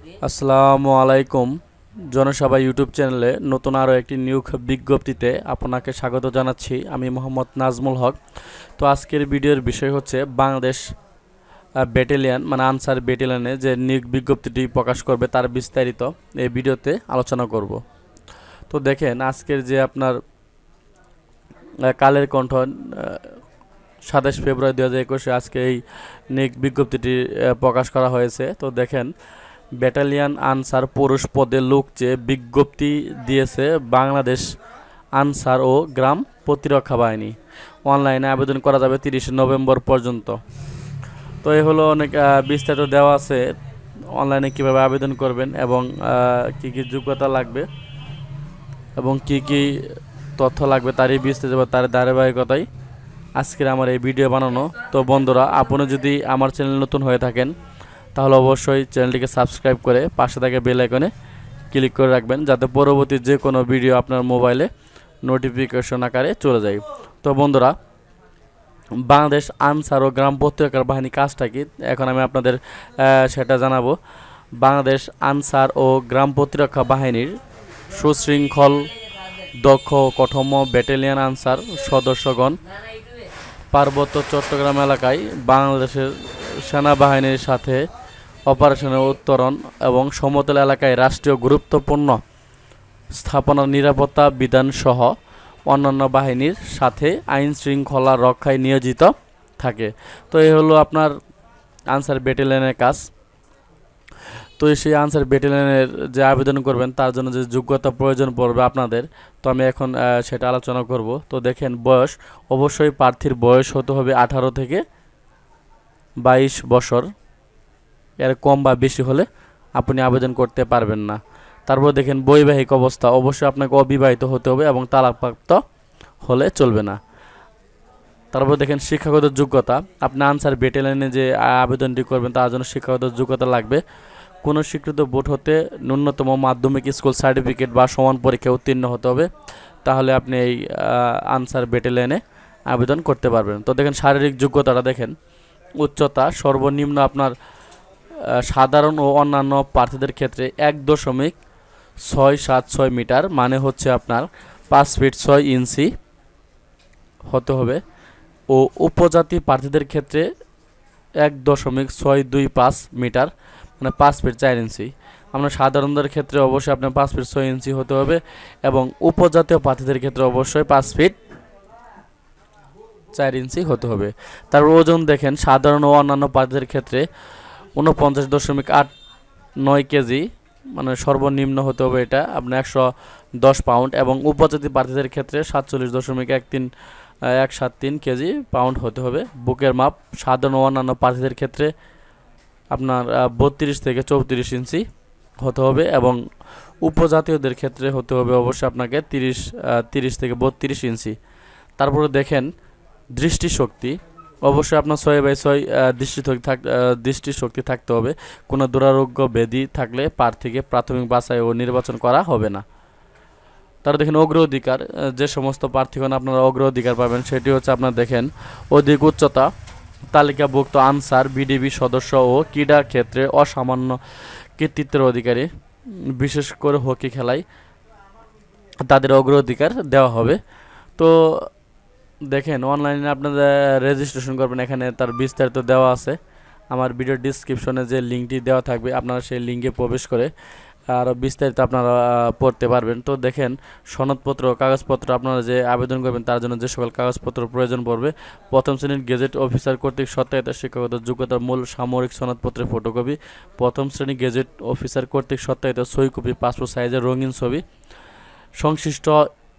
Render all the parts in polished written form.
আসসালামু আলাইকুম। জনসভা ইউটিউব চ্যানেলে নতুন আরও একটি নিয়োগ বিজ্ঞপ্তিতে আপনাকে স্বাগত জানাচ্ছি। আমি মোহাম্মদ নাজমুল হক। তো আজকের ভিডিওর বিষয় হচ্ছে বাংলাদেশ ব্যাটালিয়ন মানে আনসার ব্যাটালিয়নে যে নিয়োগ বিজ্ঞপ্তিটি প্রকাশ করবে তার বিস্তারিত এই ভিডিওতে আলোচনা করব। তো দেখেন আজকের যে আপনার কালের কণ্ঠ 27 ফেব্রুয়ারি 2021 আজকে এই নিয়োগ বিজ্ঞপ্তিটি প্রকাশ করা হয়েছে। তো দেখেন ব্যাটালিয়ন আনসার পুরুষ পদে লোক চেয়ে বিজ্ঞপ্তি দিয়েছে বাংলাদেশ আনসার ও গ্রাম প্রতিরক্ষা বাহিনী। অনলাইনে আবেদন করা যাবে 30 নভেম্বর পর্যন্ত। তো এই হলো অনেক বিস্তারিত দেওয়া আছে অনলাইনে কিভাবে আবেদন করবেন এবং কি কি যোগ্যতা লাগবে এবং কি কি তথ্য লাগবে তারই বিস্তারিত তার ধারাবাহিকতায় আজকের আমার এই ভিডিও বানানো। তো বন্ধুরা, আপনি যদি আমার চ্যানেল নতুন হয়ে থাকেন তাহলে অবশ্যই চ্যানেলটিকে সাবস্ক্রাইব করে পাশে থাকা বেল আইকনে ক্লিক করে রাখবেন, যাতে পরবর্তী যে কোনো ভিডিও আপনার মোবাইলে নোটিফিকেশন আকারে চলে যায়। তো বন্ধুরা, বাংলাদেশ আনসার ও গ্রাম প্রতিরক্ষা বাহিনী কাজটা কি এখন আমি আপনাদের সেটা জানাবো। বাংলাদেশ আনসার ও গ্রাম প্রতিরক্ষা বাহিনীর সুশৃঙ্খল দক্ষ কাঠামো ব্যাটালিয়ন আনসার সদস্যগণ পার্বত্য চট্টগ্রাম এলাকায় বাংলাদেশের সেনাবাহিনীর সাথে অপারেশনের উত্তরণ এবং সমতল এলাকায় রাষ্ট্রীয় গুরুত্বপূর্ণ স্থাপনার নিরাপত্তা বিধানসহ অন্যান্য বাহিনীর সাথে আইন শৃঙ্খলা রক্ষায় নিয়োজিত থাকে। তো এই হলো আপনার আনসার ব্যাটালিয়নের কাজ। তো সেই আনসার ব্যাটালিয়নের যে আবেদন করবেন তার জন্য যে যোগ্যতা প্রয়োজন পড়বে আপনাদের, তো আমি এখন সেটা আলোচনা করব। তো দেখেন, বয়স অবশ্যই প্রার্থীর বয়স হতে হবে 18 থেকে 22 বছর। এর কম বা বেশি হলে আপনি আবেদন করতে পারবেন না। তারপর দেখেন, বৈবাহিক অবস্থা অবশ্যই আপনাকে অবিবাহিত হতে হবে এবং তালাকপ্রাপ্ত হলে চলবে না। তারপর দেখেন, শিক্ষাগত যোগ্যতা আপনি আনসার ব্যাটালিয়নে যে আবেদনটি করবেন তার জন্য শিক্ষাগত যোগ্যতা লাগবে। কোনো স্বীকৃত বোর্ড হতে ন্যূনতম মাধ্যমিক স্কুল সার্টিফিকেট বা সমান পরীক্ষায় উত্তীর্ণ হতে হবে, তাহলে আপনি এই আনসার ব্যাটালিয়নে আবেদন করতে পারবেন। তো দেখেন, শারীরিক যোগ্যতাটা দেখেন, উচ্চতা সর্বনিম্ন আপনার সাধারণ ও অন্যান্য প্রার্থীদের ক্ষেত্রে 1.676 মিটার, মানে হচ্ছে আপনার 5 ফিট 6 ইঞ্চি হতে হবে, ও উপজাতি প্রার্থীদের ক্ষেত্রে 1.625 মিটার, মানে 5 ফিট 4 ইঞ্চি। আপনার সাধারণদের ক্ষেত্রে অবশ্যই আপনার 5 ফিট 6 ইঞ্চি হতে হবে এবং উপজাতীয় প্রার্থীদের ক্ষেত্রে অবশ্যই 5 ফিট 4 ইঞ্চি হতে হবে। তারপর ওজন দেখেন, সাধারণ ও অন্যান্য প্রার্থীদের ক্ষেত্রে 49.89 কেজি, মানে সর্বনিম্ন হতে হবে এটা আপনার 110 পাউন্ড, এবং উপজাতি প্রার্থীদের ক্ষেত্রে 47.173 কেজি পাউন্ড হতে হবে। বুকের মাপ সাধারণ ও অন্যান্য প্রার্থীদের ক্ষেত্রে আপনার 32 থেকে 34 ইঞ্চি হতে হবে এবং উপজাতীয়দের ক্ষেত্রে হতে হবে অবশ্যই আপনাকে 30 থেকে 32 ইঞ্চি। তারপরে দেখেন, দৃষ্টিশক্তি অবশ্যই আপনার 6/6 দৃষ্টিশক্তি থাকতে হবে। কোনো দুরারোগ্য ব্যাধি থাকলে প্রার্থীকে প্রাথমিক বাছাই ও নির্বাচন করা হবে না। তারা দেখেন, অগ্রাধিকার যে সমস্ত প্রার্থীগণ আপনারা অগ্রাধিকার পাবেন সেটি হচ্ছে আপনার দেখেন, অধিক উচ্চতা তালিকাভুক্ত আনসার বিডিবি সদস্য ও ক্রীড়া ক্ষেত্রে অসামান্য কৃতিত্বের অধিকারী, বিশেষ করে হকি খেলায় তাদের অগ্রাধিকার দেওয়া হবে। তো দেখেন, অনলাইনে আপনারা রেজিস্ট্রেশন করবেন, এখানে তার বিস্তারিত দেওয়া আছে। আমার ভিডিও ডিসক্রিপশনে যে লিঙ্কটি দেওয়া থাকবে আপনারা সেই লিঙ্কে প্রবেশ করে আরও বিস্তারিত আপনারা পড়তে পারবেন। তো দেখেন, সনদপত্র কাগজপত্র আপনারা যে আবেদন করবেন তার জন্য যে সকল কাগজপত্র প্রয়োজন পড়বে, প্রথম শ্রেণীর গেজেট অফিসার কর্তৃক সত্যায়িত শিক্ষাগত যোগ্যতার মূল সামরিক সনদপত্রের ফটোকপি, প্রথম শ্রেণী গেজেট অফিসার কর্তৃক সত্যায়িত সই কপি, পাসপোর্ট সাইজের রঙিন ছবি, সংশ্লিষ্ট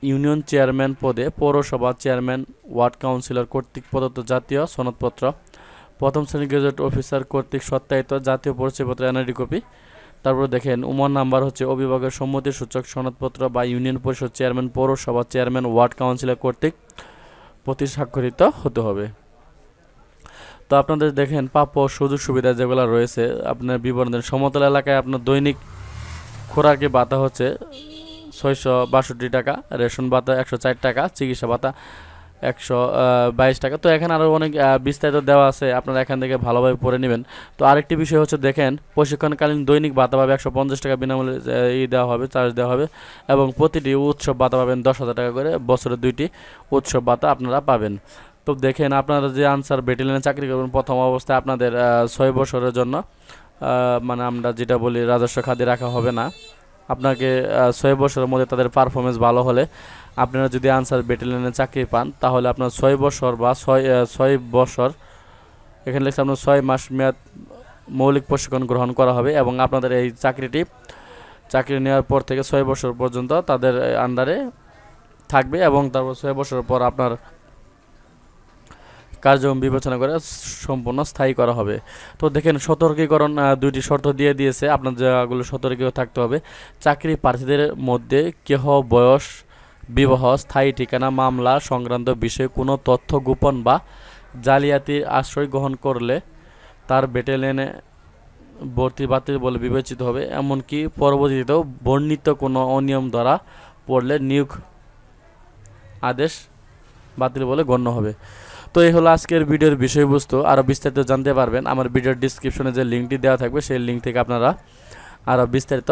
ইউনিয়ন চেয়ারম্যান পদে পৌরসভা চেয়ারম্যান ওয়ার্ড কাউন্সিলর কর্তৃক প্রদত্ত জাতীয় সনদপত্র, প্রথম শ্রেণী গেজেট অফিসার কর্তৃক সত্যায়িত জাতীয় পরিচয়পত্র এনআইডি কপি। তারপর দেখেন, উমর নাম্বার হচ্ছে অভিভাবকের সম্মতিসূচক সনদপত্র বা ইউনিয়ন পরিষদ চেয়ারম্যান পৌরসভা চেয়ারম্যান ওয়ার্ড কাউন্সিলর কর্তৃক প্রতি স্বাক্ষরিত হতে হবে। তো আপনাদের দেখেন, প্রাপ্য সুযোগ সুবিধা যেগুলো রয়েছে আপনার বিবরণ। সমতল এলাকায় আপনার দৈনিক খোরাকি ভাতা হচ্ছে 662 টাকা, রেশন ভাতা 104 টাকা, চিকিৎসা ভাতা 122 টাকা। তো এখানে আরও অনেক বিস্তারিত দেওয়া আছে, আপনারা এখান থেকে ভালোভাবে পড়ে নেবেন। তো আরেকটি বিষয় হচ্ছে দেখেন, প্রশিক্ষণকালীন দৈনিক ভাতা পাবে 150 টাকা বিনামূল্যে দেওয়া হবে, চার্জ দেওয়া হবে, এবং প্রতিটি উৎসব ভাতা পাবেন 10,000 টাকা করে, বছরে 2টি উৎসব ভাতা আপনারা পাবেন। তো দেখেন, আপনারা যে আনসার ব্যাটালিয়নে চাকরি করবেন প্রথম অবস্থায় আপনাদের 6 বছরের জন্য মানে আমরা যেটা বলি রাজস্ব খাতে রাখা হবে না। আপনাকে 6 বছরের মধ্যে তাদের পারফরমেন্স ভালো হলে আপনারা যদি আনসার ব্যাটালিয়নে চাকরি পান, তাহলে আপনার 6 বছর বা 6 বছর, এখানে লিখছে আপনার 6 মাস মেয়াদ মৌলিক প্রশিক্ষণ গ্রহণ করা হবে, এবং আপনাদের এই চাকরি নেওয়ার পর থেকে 6 বছর পর্যন্ত তাদের আন্ডারে থাকবে, এবং তারপর 6 বছর পর আপনার কার্যক্রম বিবেচনা করে সম্পূর্ণ স্থায়ী করা হবে। তো দেখেন, সতর্কীকরণ 2টি শর্ত দিয়ে দিয়েছে, আপনার যেগুলো সতর্ক থাকতে হবে। চাকরি প্রার্থীদের মধ্যে কেহ বয়স, বিবাহ, স্থায়ী ঠিকানা, মামলা সংক্রান্ত বিষয়ে কোনো তথ্য গোপন বা জালিয়াতির আশ্রয় গ্রহণ করলে তার ব্যাটালিয়নে ভর্তি বাতিল বলে বিবেচিত হবে। এমনকি পরবর্তীতেও বর্ণিত কোনো অনিয়ম দ্বারা পড়লে নিয়োগ আদেশ বাতিল বলে গণ্য হবে। তো এই হলো আজকের ভিডিওর বিষয়বস্তু। আরও বিস্তারিত জানতে পারবেন আমার ভিডিওর ডিসক্রিপশনে যে লিঙ্কটি দেওয়া থাকবে, সেই লিঙ্ক থেকে আপনারা আরও বিস্তারিত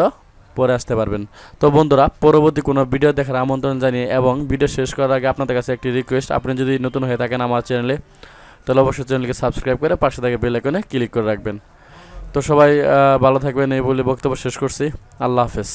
পড়ে আসতে পারবেন। তো বন্ধুরা, পরবর্তী কোনো ভিডিও দেখার আমন্ত্রণ জানিয়ে এবং ভিডিও শেষ করার আগে আপনাদের কাছে একটি রিকোয়েস্ট, আপনি যদি নতুন হয়ে থাকেন আমার চ্যানেলে, তাহলে অবশ্যই চ্যানেলকে সাবস্ক্রাইব করে পাশে থেকে বেল আইকনে ক্লিক করে রাখবেন। তো সবাই ভালো থাকবেন এই বলে বক্তব্য শেষ করছি। আল্লাহ হাফেজ।